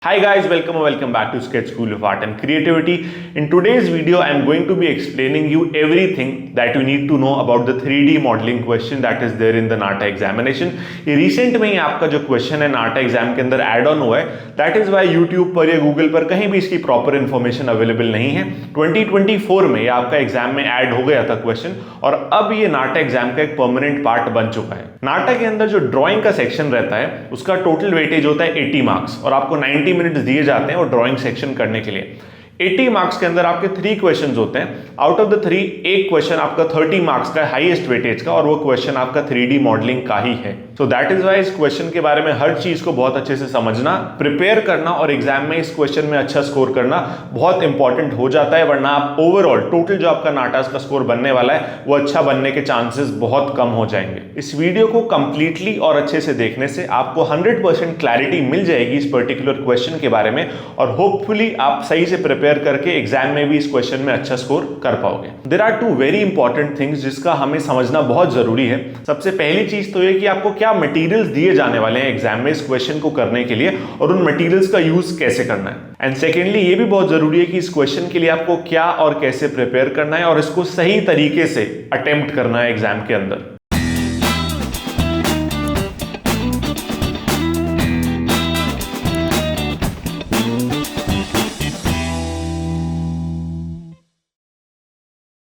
Hi guys, welcome back to Sketch School of Art and Creativity. In today's video, I am going to be explaining you everything that you need to know about the 3D modeling question that is there in the NATA examination. ये recent में ही आपका जो question है NATA exam के अंदर add on हुआ है, that is why YouTube पर या Google पर कहीं भी इसकी proper information available नहीं है. 2024 में ये आपका एग्जाम में ऐड हो गया था क्वेश्चन और अब ये नाटा एग्जाम का एक परमानेंट पार्ट बन चुका है. नाटा के अंदर जो ड्राइंग का सेक्शन रहता है उसका टोटल वेटेज होता है 80 मार्क्स और आपको 90 मिनट्स दिए जाते हैं वो ड्राइंग सेक्शन करने के लिए. 80 मार्क्स के अंदर आपके 3 क्वेश्चंस होते हैं. आउट ऑफ द 3 एक क्वेश्चन आपका 30 मार्क्स का हाईएस्ट वेटेज का और वो क्वेश्चन आपका 3D मॉडलिंग का ही है. सो दैट इज वाई इस क्वेश्चन के बारे में हर चीज को बहुत अच्छे से समझना, प्रिपेयर करना और एग्जाम में इस क्वेश्चन में अच्छा स्कोर करना बहुत इंपॉर्टेंट हो जाता है, वरना आप ओवरऑल टोटल जो आपका नाटास का स्कोर बनने वाला है वो अच्छा बनने के चांसेस बहुत कम हो जाएंगे. इस वीडियो को कंप्लीटली और अच्छे से देखने से आपको 100% क्लैरिटी मिल जाएगी इस पर्टिकुलर क्वेश्चन के बारे में और होपफुली आप सही से प्रिपेयर करके एग्जाम में भी इस क्वेश्चन में अच्छा स्कोर कर पाओगे. There are 2 very important things जिसका हमें समझना बहुत जरूरी है. सबसे पहली चीज तो ये कि आपको क्या मटेरियल्स दिए जाने वाले हैं एग्जाम में इस क्वेश्चन को करने के लिए और उन मटेरियल्स का यूज कैसे करना है. एंड सेकेंडली ये भी बहुत जरूरी है कि इस क्वेश्चन के लिए आपको क्या और कैसे प्रिपेयर करना है और इसको सही तरीके से अटेम्प्ट करना है एग्जाम के अंदर.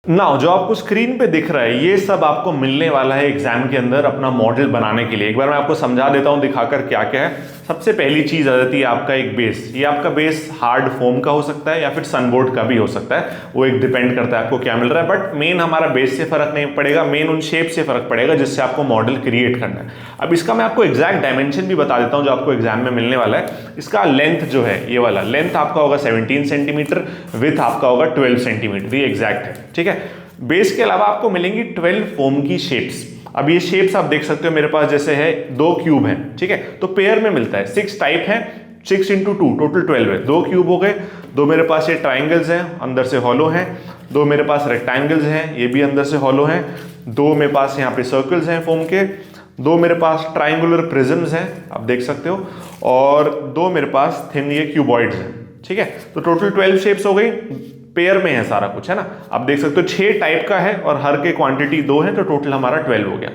नाउ जो आपको स्क्रीन पे दिख रहा है ये सब आपको मिलने वाला है एग्जाम के अंदर अपना मॉडल बनाने के लिए. एक बार मैं आपको समझा देता हूं दिखाकर क्या क्या है. सबसे पहली चीज आ जाती है आपका एक बेस. ये आपका बेस हार्ड फोम का हो सकता है या फिर सनबोर्ड का भी हो सकता है, वो एक डिपेंड करता है आपको क्या मिल रहा है. बट मेन हमारा बेस से फर्क नहीं पड़ेगा, मेन उन शेप से फर्क पड़ेगा जिससे आपको मॉडल क्रिएट करना है. अब इसका मैं आपको एग्जैक्ट डायमेंशन भी बता देता हूं जो आपको एग्जाम में मिलने वाला है. इसका लेंथ जो है ये वाला लेंथ आपका होगा 17 सेंटीमीटर, विथ आपका होगा 12 सेंटीमीटर, ये एग्जैक्ट है. ठीक है. बेस के अलावा आपको मिलेंगी 12 फोम की शेप्स. अब ये शेप्स आप देख सकते हो मेरे पास जैसे है 2 क्यूब हैं. ठीक है, तो पेयर में मिलता है. 6 टाइप है, 6 इंटू 2 टोटल 12 है. 2 क्यूब हो गए, 2 मेरे पास ये ट्राइंगल्स हैं अंदर से हॉलो हैं, 2 मेरे पास रेक्टेंगल्स हैं ये भी अंदर से हॉलो हैं, 2 मेरे पास यहाँ पे सर्कल्स हैं फोम के, 2 मेरे पास ट्राइंगुलर प्रिज्म्स हैं आप देख सकते हो, और 2 मेरे पास थिन ये क्यूबॉइड्स हैं. ठीक है, तो टोटल 12 शेप्स हो गई. पेयर में है सारा कुछ, है ना. आप देख सकते हो 6 टाइप का है और हर के क्वांटिटी 2 है, तो टोटल हमारा 12 हो गया.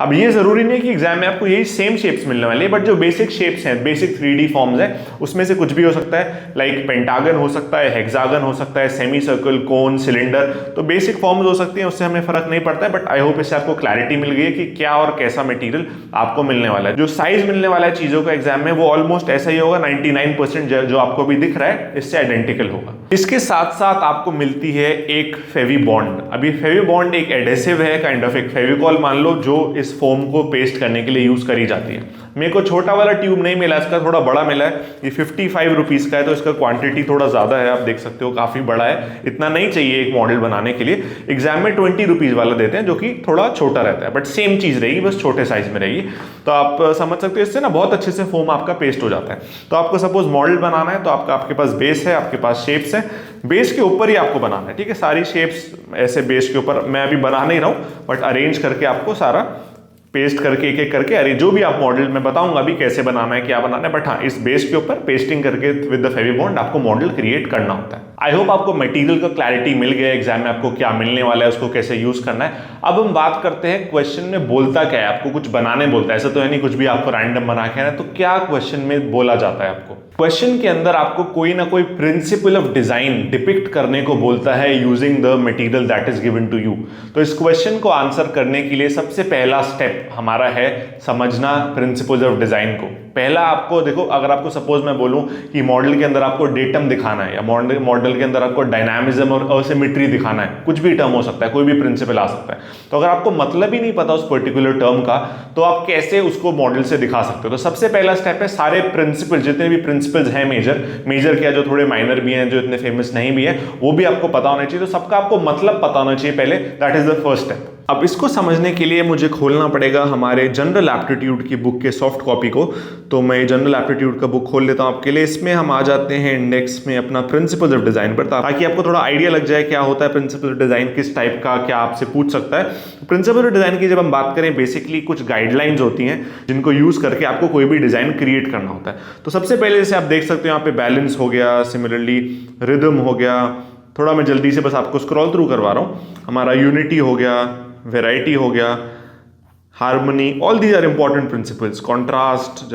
अब ये जरूरी नहीं कि एग्जाम में आपको यही सेम शेप्स मिलने वाली है, बट जो बेसिक शेप्स हैं, बेसिक 3D फॉर्म्स हैं, उसमें से कुछ भी हो सकता है. लाइक पेंटागन हो सकता है, हेक्सागन हो सकता है, सेमी सर्कल, कोन, सिलेंडर, तो बेसिक फॉर्म्स हो सकती हैं, उससे हमें फर्क नहीं पड़ता है. बट आई होप इससे आपको क्लैरिटी मिल गई है कि क्या और कैसा मटेरियल आपको मिलने वाला है. जो साइज मिलने वाला है चीजों का एग्जाम में वो ऑलमोस्ट ऐसा ही होगा. 99% जो आपको भी दिख रहा है इससे आइडेंटिकल होगा. इसके साथ साथ आपको मिलती है एक फेवी बॉन्ड. अभी फेवी बॉन्ड एक एडेसिव है, काइंड ऑफ एक फेविकॉल मान लो, जो इस फोम को पेस्ट करने के लिए यूज करी जाती है. मेरे को छोटा वाला ट्यूब नहीं मिला, इसका थोड़ा बड़ा मिला है. ये 55 रुपीज का है, तो इसका क्वांटिटी थोड़ा ज्यादा है, आप देख सकते हो काफी बड़ा है. इतना नहीं चाहिए एक मॉडल बनाने के लिए. एग्जाम में 20 रुपीज वाला देते हैं जो कि थोड़ा छोटा रहता है, बट सेम चीज रहेगी, बस छोटे साइज में रहेगी. तो आप समझ सकते हो इससे ना बहुत अच्छे से फोम आपका पेस्ट हो जाता है. तो आपको सपोज मॉडल बनाना है तो आपके पास बेस है, आपके पास शेप्स है, बेस के ऊपर ही आपको बनाना है. ठीक है, सारी शेप्स ऐसे बेस के ऊपर मैं अभी बना नहीं रहा हूं, बट अरेंज करके आपको सारा पेस्ट करके एक एक करके, अरे जो भी आप मॉडल में बताऊंगा अभी कैसे बनाना है क्या बनाना है, बट हाँ इस बेस के ऊपर पेस्टिंग करके विद द फेवी बॉन्ड आपको मॉडल क्रिएट करना होता है. आई होप आपको मटेरियल का क्लैरिटी मिल गया एग्जाम में आपको क्या मिलने वाला है, उसको कैसे यूज करना है. अब हम बात करते हैं क्वेश्चन में बोलता क्या है. आपको कुछ बनाने बोलता है, ऐसा तो है नहीं कुछ भी आपको रैंडम बना के है. तो क्या क्वेश्चन में बोला जाता है आपको? क्वेश्चन के अंदर आपको कोई ना कोई प्रिंसिपल ऑफ डिजाइन डिपिक्ट करने को बोलता है using the material that is given to you. तो इस क्वेश्चन को आंसर करने के लिए सबसे पहला स्टेप हमारा है समझना प्रिंसिपल्स ऑफ डिजाइन को. पहला आपको देखो, अगर आपको सपोज मैं बोलूं कि मॉडल के अंदर आपको डेटम दिखाना है या मॉडल के अंदर आपको डायनामिज्म और असिमेट्री दिखाना है, कुछ भी टर्म हो सकता है, कोई भी प्रिंसिपल आ सकता है. तो अगर आपको मतलब ही नहीं पता उस पर्टिकुलर टर्म का तो आप कैसे उसको मॉडल से दिखा सकते हो? तो सबसे पहला स्टेप है सारे प्रिंसिपल, जितने भी प्रिंसिपल्स हैं, मेजर क्या, जो थोड़े माइनर भी हैं, जो इतने फेमस नहीं भी है, वो भी आपको पता होना चाहिए. तो सबका आपको मतलब पता होना चाहिए पहले. That is the first step. अब इसको समझने के लिए मुझे खोलना पड़ेगा हमारे जनरल एप्टीट्यूड की बुक के सॉफ्ट कॉपी को। तो मैं जनरल एप्टीट्यूड का बुक खोल लेता हूँ आपके लिए। इसमें हम आ जाते हैं इंडेक्स में अपना प्रिंसिपल्स ऑफ डिजाइन पर, ताकि आपको थोड़ा आइडिया लग जाए क्या होता है प्रिंसिपल ऑफ डिजाइन, किस टाइप का क्या आपसे पूछ सकता है। प्रिंसिपल ऑफ डिजाइन की जब हम बात करें, बेसिकली कुछ गाइडलाइंस होती हैं जिनको यूज करके आपको कोई भी डिजाइन क्रिएट करना होता है। तो सबसे पहले जैसे आप देख सकते हो यहाँ पे बैलेंस हो गया, सिमिलरली रिदम हो गया, थोड़ा मैं जल्दी से बस आपको स्क्रॉल थ्रू करवा रहा हूँ, हमारा यूनिटी हो गया, वेराइटी हो गया, harmony, all these are important principles, contrast,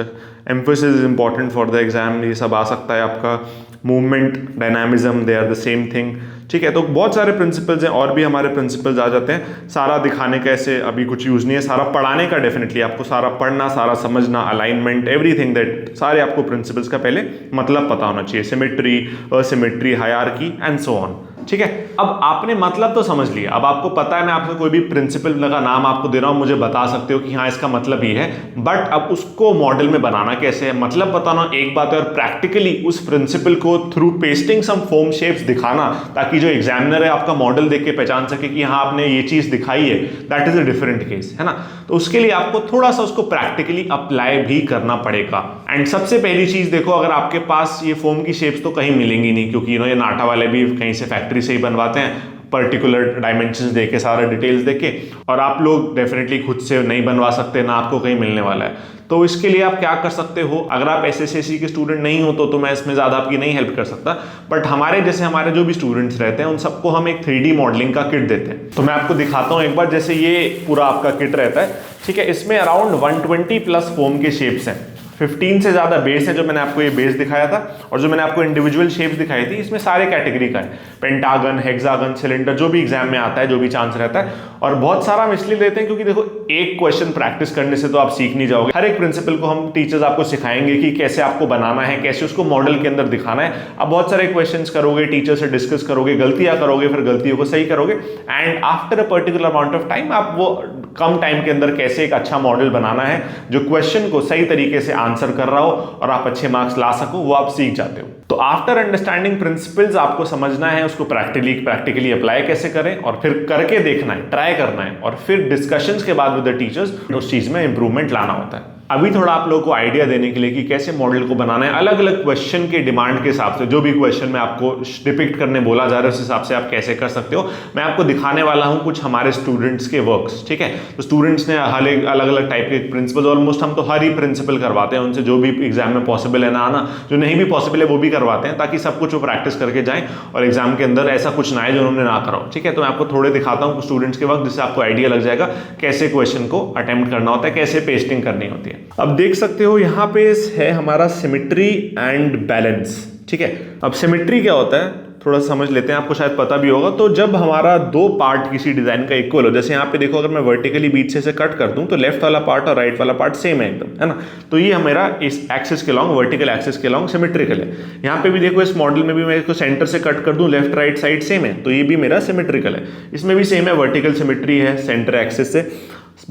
emphasis is important for the exam, ये सब आ सकता है आपका, movement, dynamism, they are the same thing. ठीक है, तो बहुत सारे प्रिंसिपल्स हैं और भी हमारे प्रिंसिपल्स आ जाते हैं। सारा दिखाने का ऐसे अभी कुछ यूज नहीं है, सारा पढ़ाने का डेफिनेटली आपको सारा पढ़ना, सारा समझना, अलाइनमेंट, एवरीथिंग दैट, सारे आपको प्रिंसिपल्स का पहले मतलब पता होना चाहिए, symmetry, asymmetry, hierarchy and so on. ठीक है, अब आपने मतलब तो समझ लिया, अब आपको पता है मैं आपको कोई भी प्रिंसिपल का नाम आपको दे रहा हूं, मुझे बता सकते हो कि हाँ इसका मतलब ये है, बट अब उसको मॉडल में बनाना कैसे है, मतलब बताना एक बात है, और प्रैक्टिकली उस प्रिंसिपल को through pasting some form shapes दिखाना, ताकि जो एग्जामिनर है आपका मॉडल देख के पहचान सके कि हाँ आपने ये चीज दिखाई है, that is a different case, है ना। तो उसके लिए आपको थोड़ा सा उसको प्रैक्टिकली अप्लाई भी करना पड़ेगा। एंड सबसे पहली चीज देखो, अगर आपके पास ये फॉर्म की शेप्स तो कहीं मिलेंगी नहीं, क्योंकि ये नाटा वाले भी कहीं से फैक्ट्री से ही बनवाते हैं, पर्टिकुलर डायमेंशंस देके, सारा डिटेल्स देके, और आप लोग डेफिनेटली खुद से नहीं बनवा सकते, ना आपको कहीं मिलने वाला है। तो इसके लिए आप क्या कर सकते हो, अगर आप SSSC के स्टूडेंट नहीं हो तो मैं इसमें ज़्यादा आपकी नहीं हेल्प कर सकता, बट हमारे जैसे हमारे जो भी स्टूडेंट्स रहते हैं उन सबको हम एक 3D मॉडलिंग का किट देते हैं। तो मैं आपको दिखाता हूँ एक बार, जैसे ये पूरा आपका किट रहता है, ठीक है, इसमें अराउंड 120 प्लस फॉर्म के शेप्स हैं, 15 से ज़्यादा बेस है, जो मैंने आपको ये बेस दिखाया था, और जो मैंने आपको इंडिविजुअल शेप्स दिखाई थी, इसमें सारे कैटेगरी का है, पेंटागन, हेक्सागन, सिलेंडर, जो भी एग्जाम में आता है, जो भी चांस रहता है। और बहुत सारा हम इसलिए देते हैं क्योंकि देखो एक क्वेश्चन प्रैक्टिस करने से तो आप सीख नहीं जाओगे, हर एक प्रिंसिपल को हम टीचर्स आपको सिखाएंगे कि कैसे आपको बनाना है, कैसे उसको मॉडल के अंदर दिखाना है। आप बहुत सारे क्वेश्चंस करोगे, टीचर से डिस्कस करोगे, गलतियां करोगे, फिर गलतियों को सही करोगे, and after a particular amount of time आप वो कम टाइम के अंदर कैसे एक अच्छा मॉडल बनाना है जो क्वेश्चन को सही तरीके से आंसर कर रहा हो और आप अच्छे मार्क्स ला सको, वो आप सीख जाते हो। तो आफ्टर अंडरस्टैंडिंग प्रिंसिपल्स आपको समझना है उसको प्रैक्टिकली अप्लाई कैसे करें, और फिर करके देखना है, ट्राई करना है, और फिर डिस्कशंस के बाद विद द टीचर्स उस चीज में इंप्रूवमेंट लाना होता है। अभी थोड़ा आप लोगों को आइडिया देने के लिए कि कैसे मॉडल को बनाना है, अलग अलग क्वेश्चन के डिमांड के हिसाब से, जो भी क्वेश्चन में आपको डिपिक्ट करने बोला जा रहा है उस हिसाब से आप कैसे कर सकते हो, मैं आपको दिखाने वाला हूं कुछ हमारे स्टूडेंट्स के वर्क्स। ठीक है, तो स्टूडेंट्स ने अलग अलग टाइप के प्रिंसिपल्स, ऑलमोस्ट हम तो हर ही प्रिंसिपल करवाते हैं उनसे, जो भी एग्जाम में पॉसिबल है ना आना, जो नहीं भी पॉसिबल है वो भी करवाते हैं, ताकि सब कुछ वो प्रैक्टिस करके जाएं और एग्जाम के अंदर ऐसा कुछ ना आए जो उन्होंने ना कराओ। ठीक है, तो मैं आपको थोड़े दिखाता हूँ स्टूडेंट्स के वक्त, जिससे आपको आइडिया लग जाएगा कैसे क्वेश्चन को अटेम्प्ट करना होता है, कैसे पेस्टिंग करनी होती है। अब देख सकते हो यहां पे है हमारा सिमेट्री एंड बैलेंस। ठीक है, अब सिमेट्री क्या होता है थोड़ा समझ लेते हैं, आपको शायद पता भी होगा। तो जब हमारा दो पार्ट किसी डिजाइन का इक्वल हो, जैसे यहाँ पे देखो, अगर मैं वर्टिकली बीच से कट कर दूं तो लेफ्ट वाला पार्ट और राइट वाला पार्ट सेम है एकदम, है ना। तो ये मेरा इस एक्सिस के लॉन्ग, वर्टिकल एक्सिस के लॉन्ग सिमेट्रिकल है। यहाँ पे भी देखो, इस मॉडल में भी मैं इसको सेंटर से कट कर दूं, लेफ्ट राइट साइड सेम है, तो ये भी मेरा सिमेट्रिकल है। इसमें भी सेम है, वर्टिकल सिमेट्री है सेंटर एक्सिस से।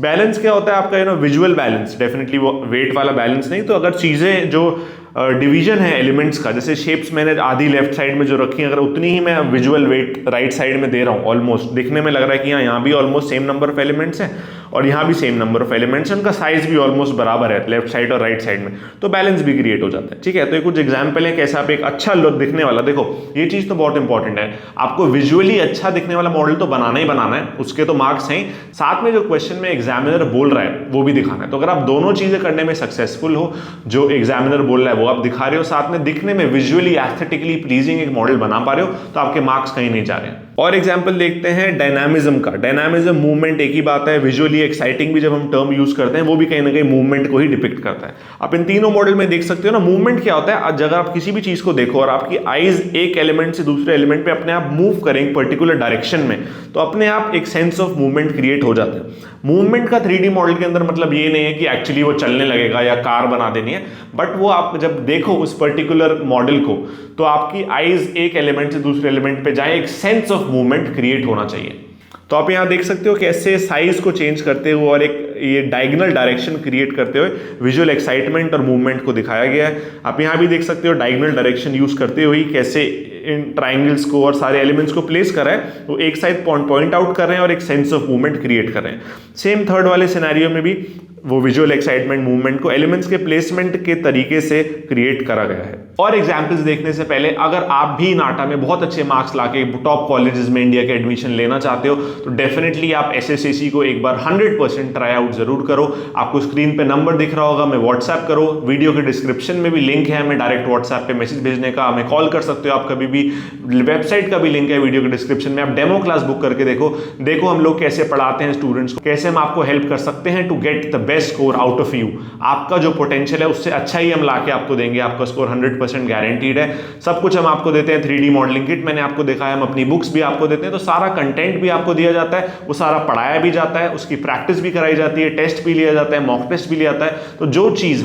बैलेंस क्या होता है आपका, विजुअल बैलेंस, डेफिनेटली वो वेट वाला बैलेंस नहीं। तो अगर चीजें जो डिवीजन है एलिमेंट्स का, जैसे शेप्स मैंने आधी लेफ्ट साइड में जो रखी है, अगर उतनी ही मैं विजुअल वेट राइट साइड में दे रहा हूँ, ऑलमोस्ट दिखने में लग रहा है कि यहाँ भी almost same number of elements हैं और यहाँ भी सेम नंबर ऑफ एलिमेंट्स, उनका साइज भी ऑलमोस्ट बराबर है लेफ्ट साइड और राइट साइड में, तो बैलेंस भी क्रिएट हो जाता है। ठीक है, तो ये कुछ एग्जाम्पल है कैसे आप एक अच्छा लुक दिखने वाला, देखो ये चीज तो बहुत इंपॉर्टेंट है, आपको विजुअली अच्छा दिखने वाला मॉडल तो बनाना ही बनाना है, उसके तो मार्क्स हैं, साथ में जो क्वेश्चन में एग्जामिनर बोल रहा है वो भी दिखाना है। तो अगर आप दोनों चीजें करने में सक्सेसफुल हो, जो एग्जामिनर बोल रहा है वो आप दिखा रहे हो, साथ में दिखने में विजुअली एस्थेटिकली प्लीजिंग एक मॉडल बना पा रहे हो, तो आपके मार्क्स कहीं नहीं जा रहे हैं। और एग्जांपल देखते हैं डायनामिज्म का। डायनामिज्म मूवमेंट एक ही बात है, विजुअली एक्साइटिंग भी जब हम टर्म यूज करते हैं वो भी कहीं ना कहीं मूवमेंट को ही डिपिक्ट करता है। आप इन तीनों मॉडल में देख सकते हो ना, मूवमेंट क्या होता है, अगर आप किसी भी चीज को देखो और आपकी आईज एक एलिमेंट से दूसरे एलिमेंट पे अपने आप मूव करें एक पर्टिकुलर डायरेक्शन में, तो अपने आप एक सेंस ऑफ मूवमेंट क्रिएट हो जाता है। मूवमेंट का 3D मॉडल के अंदर मतलब ये नहीं है कि एक्चुअली वो चलने लगेगा या कार बना देनी है, बट वो आप जब देखो उस पर्टिकुलर मॉडल को, तो आपकी आईज एक एलिमेंट से दूसरे एलिमेंट पे जाए, एक सेंस ऑफ मूवमेंट क्रिएट होना चाहिए। तो आप यहां देख सकते हो कैसे साइज को चेंज करते हुए और एक ये डायगोनल डायरेक्शन क्रिएट करते हुए विजुअल एक्साइटमेंट और मूवमेंट को दिखाया गया है। आप यहां भी देख सकते हो डायगोनल डायरेक्शन यूज करते हुए कैसे इन ट्राइंगल्स को और सारे एलिमेंट्स को प्लेस कर रहा है, तो एक साइड पॉइंट आउट कर रहे हैं और एक सेंस ऑफ मूवमेंट क्रिएट कर रहे हैं। सेम थर्ड वाले सिनेरियो में भी वो विजुअल एक्साइटमेंट मूवमेंट को एलिमेंट्स के प्लेसमेंट के तरीके से क्रिएट करा गया है। और एग्जाम्पल्स देखने से पहले अगर आप भी नाटा में बहुत अच्छे मार्क्स लाके टॉप कॉलेजेस में इंडिया के एडमिशन लेना चाहते हो तो डेफिनेटली आप SSAC को एक बार 100% ट्राई आउट जरूर करो। आपको स्क्रीन पे नंबर दिख रहा होगा, मैं व्हाट्सएप करो, वीडियो के डिस्क्रिप्शन में भी लिंक है, हमें डायरेक्ट व्हाट्सएप पे मैसेज भेजने का, हमें कॉल कर सकते हो आप कभी भी, वेबसाइट का भी लिंक है वीडियो के डिस्क्रिप्शन में। आप डेमो क्लास बुक करके देखो हम लोग कैसे पढ़ाते हैं स्टूडेंट्स को, कैसे हम आपको हेल्प कर सकते हैं to get the best score out of you. आपका जो पोटेंशियल है उससे अच्छा ही हम लाके आपको देंगे, आपका स्कोर 100% गारंटीड है। सब कुछ हम आपको देते हैं, 3D मॉडलिंग किट मैंने आपको दिखाया, हम अपनी बुक्स भी आपको देते हैं, तो सारा कंटेंट भी आपको दिया जाता है, वो सारा पढ़ाया भी जाता है, उसकी प्रैक्टिस भी कराई जाती है, टेस्ट भी लिया जाता है, मॉक टेस्ट भी लिया जाता है। तो जो चीज़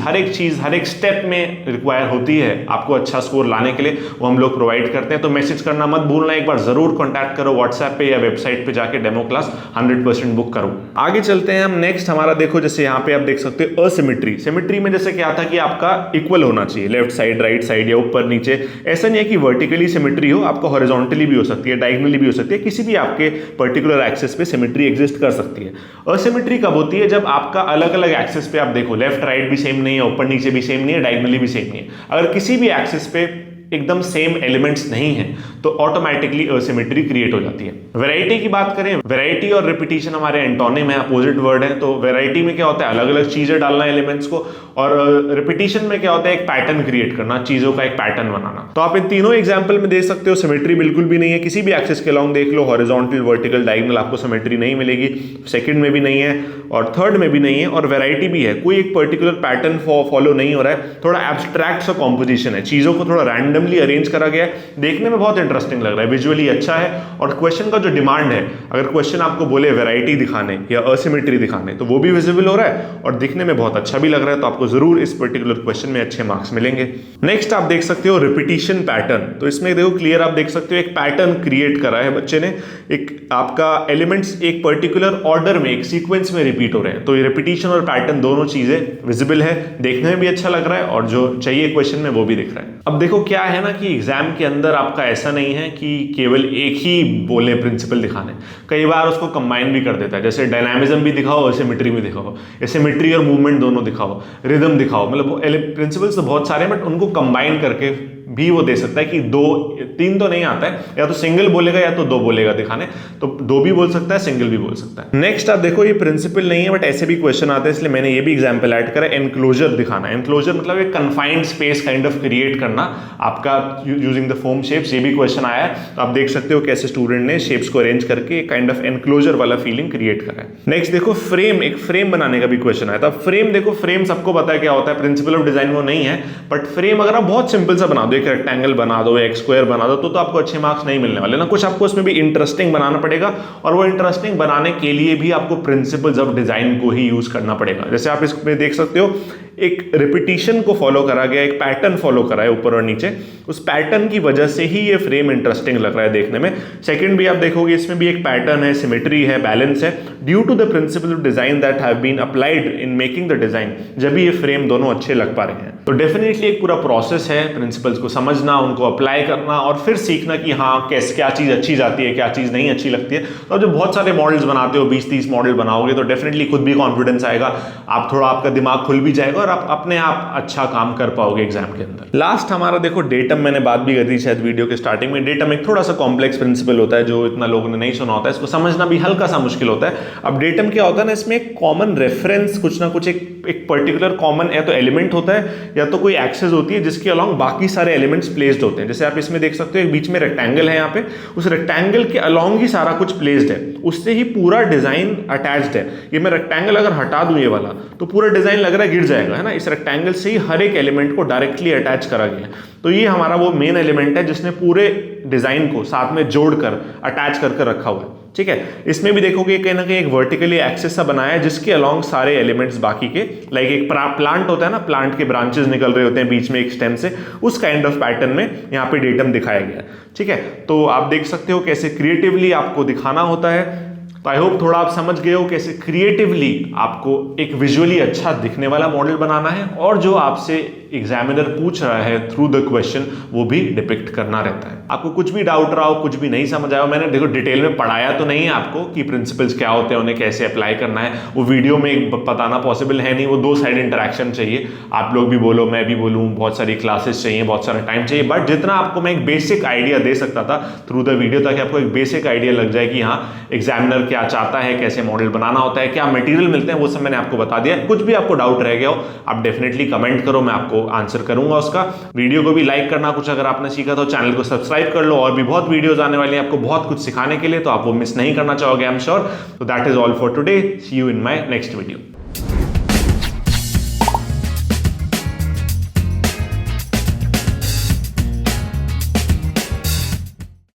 हर एक स्टेप में रिक्वायर होती है आपको अच्छा स्कोर लाने के लिए, वो हम लोग प्रोवाइड करते हैं। तो मैसेज करना मत भूलना, एक बार जरूर कॉन्टैक्ट करो व्हाट्सएप पे या वेबसाइट पे जाके डेमो क्लास 100% बुक करो। आगे चलते हैं हम नेक्स्ट हमारा, देखो जैसे यहाँ पे आप देख सकते हो असिमेट्री। सिमेट्री में जैसे क्या था कि आपका इक्वल होना चाहिए, लेफ्ट साइड, राइट साइड या ऊपर नीचे। ऐसा नहीं है कि वर्टिकली सिमेट्री हो, आपका हॉरिजॉन्टली भी हो सकती है, डायगोनली भी हो सकती है, किसी भी आपके पर्टिकुलर एक्सेस पे सिमेट्री एग्जिस्ट कर सकती है। असिमेट्री कब होती है? जब आपका अलग अलग एक्सेस पे आप देखो, लेफ्ट राइट भी सेम नहीं है, ऊपर नीचे भी सेम नहीं है, डायगोनली भी सेम नहीं है। अगर किसी भी एक्सेस पे एकदम सेम एलिमेंट्स नहीं है तो ऑटोमेटिकली असिमेट्री क्रिएट हो जाती है। वैरायटी की बात करें, वैरायटी और रिपीटिशन हमारे एंटोनिम है, अपोजिट वर्ड है। तो वैरायटी में क्या होता है, अलग अलग चीजें डालना एलिमेंट्स को, और रिपीटिशन में क्या होता है, एक पैटर्न क्रिएट करना, चीजों का एक पैटर्न बनाना। तो आप इन तीनों एग्जाम्पल में देख सकते हो सिमेट्री बिल्कुल भी नहीं है, किसी भी एक्सिस के अलॉन्ग देख लो, हॉरिजॉन्टल, वर्टिकल, डायगोनल, आपको सिमेट्री नहीं मिलेगी। सेकंड में भी नहीं है और थर्ड में भी नहीं है, और वैरायटी भी है, कोई एक पर्टिकुलर पैटर्न फॉलो नहीं हो रहा है, थोड़ा एब्स्ट्रैक्ट सा कॉम्पोजिशन है, चीजों को थोड़ा रैंडमली अरेंज करा गया है। देखने में बहुत इंटरेस्टिंग लग रहा है, विजुअली अच्छा है, और क्वेश्चन का जो डिमांड है, अगर क्वेश्चन आपको बोले वैरायटी दिखाने या असिमेट्री दिखाने तो वो भी विजिबल हो रहा है और दिखने में बहुत अच्छा भी लग रहा है, तो आपको जरूर इस पर्टिकुलर क्वेश्चन में अच्छे मार्क्स मिलेंगे। नेक्स्ट आप देख सकते हो रिपीटिशन पैटर्न। तो इसमें देखो क्लियर आप देख सकते हो एक पैटर्न क्रिएट करा है बच्चे ने, एक आपका एलिमेंट्स एक पर्टिकुलर ऑर्डर में, एक सीक्वेंस में रिपीट हो रहे हैं। तो ये रिपीटिशन और पैटर्न दोनों चीजें विजिबल है, देखने में भी अच्छा लग रहा है और जो चाहिए क्वेश्चन में वो भी दिख रहा है। अब देखो क्या है ना कि एग्जाम के अंदर आपका ऐसा नहीं है कि केवल एक ही बोले प्रिंसिपल दिखाने, कई बार उसको कंबाइन भी कर देता है। जैसे डायनामिज्म भी दिखाओ, सिमेट्री भी दिखाओ, सिमेट्री और मूवमेंट दोनों दिखाओ, रिदम दिखाओ, मतलब प्रिंसिपल्स तो बहुत सारे हैं बट उनको कंबाइन करके भी वो दे सकता है कि 2 3 तो नहीं आता है, या तो सिंगल बोलेगा या तो 2 बोलेगा दिखाने, तो 2 भी बोल सकता है, सिंगल भी बोल सकता है। नेक्स्ट आप देखो ये प्रिंसिपल नहीं है बट ऐसे भी क्वेश्चन आते हैं, इसलिए मैंने ये भी एग्जांपल ऐड करा, एनक्लोजर दिखाना। एनक्लोजर मतलब एक confined space kind of create करना आपका यूजिंग द फोम शेप्स। ये भी क्वेश्चन आया है, तो आप देख सकते हो कैसे स्टूडेंट ने शेप्स को अरेंज करके काइंड ऑफ एनक्लोजर वाला फीलिंग क्रिएट करा है। नेक्स्ट देखो फ्रेम, एक फ्रेम बनाने का भी क्वेश्चन आया था। फ्रेम देखो, फ्रेम सबको पता है क्या होता है, प्रिंसिपल ऑफ डिजाइन वो नहीं है, बट फ्रेम अगर आप बहुत सिंपल सा बना दो, एक रेक्टेंगल बना दो, एक स्क्वायर बना दो, तो आपको अच्छे मार्क्स नहीं मिलने वाले ना। कुछ आपको उसमें भी इंटरेस्टिंग बनाना पड़ेगा, और वो इंटरेस्टिंग बनाने के लिए भी आपको प्रिंसिपल्स ऑफ डिजाइन को ही यूज करना पड़ेगा। जैसे आप इसमें देख सकते हो एक रिपीटिशन को फॉलो करा गया, एक पैटर्न फॉलो करा है ऊपर और नीचे, उस पैटर्न की वजह से ही ये फ्रेम इंटरेस्टिंग लग रहा है देखने में। सेकंड भी आप देखोगे इसमें भी एक पैटर्न है, सिमेट्री है, बैलेंस है, due to the principle of design that have been applied in making the design, जब भी ये फ्रेम दोनों अच्छे लग पा रहे हैं। तो डेफिनेटली एक पूरा प्रोसेस है प्रिंसिपल्स को समझना, उनको अप्लाई करना और फिर सीखना कि हाँ कैसे क्या चीज़ अच्छी जाती है, क्या चीज़ नहीं अच्छी लगती है। तो जब बहुत सारे मॉडल्स बनाते हो, 20-30 मॉडल बनाओगे, तो डेफिनेटली खुद भी कॉन्फिडेंस आएगा, आप थोड़ा आपका दिमाग खुल भी जाएगा और आप अपने आप अच्छा काम कर पाओगे एग्जाम के अंदर। लास्ट हमारा देखो डेटम, मैंने बात भी करी शायद वीडियो के स्टार्टिंग में। डेटम एक थोड़ा सा कॉम्प्लेक्स प्रिंसिपल होता है जो इतना लोगों ने नहीं सुना होता है, इसको समझना भी हल्का सा मुश्किल होता है। अब डेटम क्या होता है ना, इसमें एक कॉमन रेफरेंस, कुछ ना कुछ एक पर्टिकुलर कॉमन या तो एलिमेंट होता है या तो कोई एक्सेस होती है जिसके अलॉन्ग बाकी सारे एलिमेंट्स प्लेस्ड होते हैं। जैसे आप इसमें देख सकते हो एक बीच में रेक्टेंगल है, यहाँ पे उस रेक्टेंगल के अलॉन्ग ही सारा कुछ प्लेस्ड है, उससे ही पूरा डिजाइन अटैच्ड है। ये मैं रेक्टेंगल अगर हटा दूं ये वाला, तो पूरा डिजाइन लग रहा है गिर जाएगा, है ना। इस रेक्टेंगल से ही हर एक एलिमेंट को डायरेक्टली अटैच करा गया है। तो ये हमारा वो मेन एलिमेंट है जिसने पूरे डिजाइन को साथ में जोड़कर अटैच करके रखा हुआ है, ठीक है। इसमें भी देखोगे कहीं ना कहीं एक वर्टिकली एक्सेस सा बनाया है जिसके अलॉन्ग सारे एलिमेंट्स बाकी के, लाइक एक प्लांट होता है ना, प्लांट के ब्रांचेस निकल रहे होते हैं बीच में एक स्टेम से, उस काइंड ऑफ पैटर्न में यहाँ पे डेटम दिखाया गया है, ठीक है। तो आप देख सकते हो कैसे क्रिएटिवली आपको दिखाना होता है। तो आई होप थोड़ा आप समझ गए हो कैसे क्रिएटिवली आपको एक विजुअली अच्छा दिखने वाला मॉडल बनाना है, और जो आपसे एग्जामिनर पूछ रहा है थ्रू द क्वेश्चन वो भी डिपिक्ट करना रहता है। आपको कुछ भी डाउट रहा हो, कुछ भी नहीं समझ आया हो, मैंने देखो डिटेल में पढ़ाया तो नहीं है आपको कि प्रिंसिपल्स क्या होते हैं, उन्हें कैसे अप्लाई करना है, वो वीडियो में बताना पॉसिबल है नहीं, वो दो साइड इंटरेक्शन चाहिए, आप लोग भी बोलो मैं भी बोलूँ, बहुत सारी क्लासेस चाहिए, बहुत सारा टाइम चाहिए, बट जितना आपको मैं एक बेसिक आइडिया दे सकता था थ्रू द वीडियो, ताकि आपको एक बेसिक आइडिया लग जाए कि हाँ एग्जामिनर क्या चाहता है, कैसे मॉडल बनाना होता है, क्या मटेरियल मिलते हैं, वो सब मैंने आपको बता दिया। कुछ भी आपको डाउट रह गया हो आप डेफिनेटली कमेंट करो, मैं आपको आंसर करूंगा उसका। वीडियो को भी लाइक करना, कुछ अगर आपने सीखा तो चैनल को सब्सक्राइब कर लो, और भी बहुत वीडियोस आने वाली हैं आपको बहुत कुछ सिखाने के लिए, तो आप वो मिस नहीं करना चाहोगे आई एम श्योर। तो that is all for today, see you in my next video.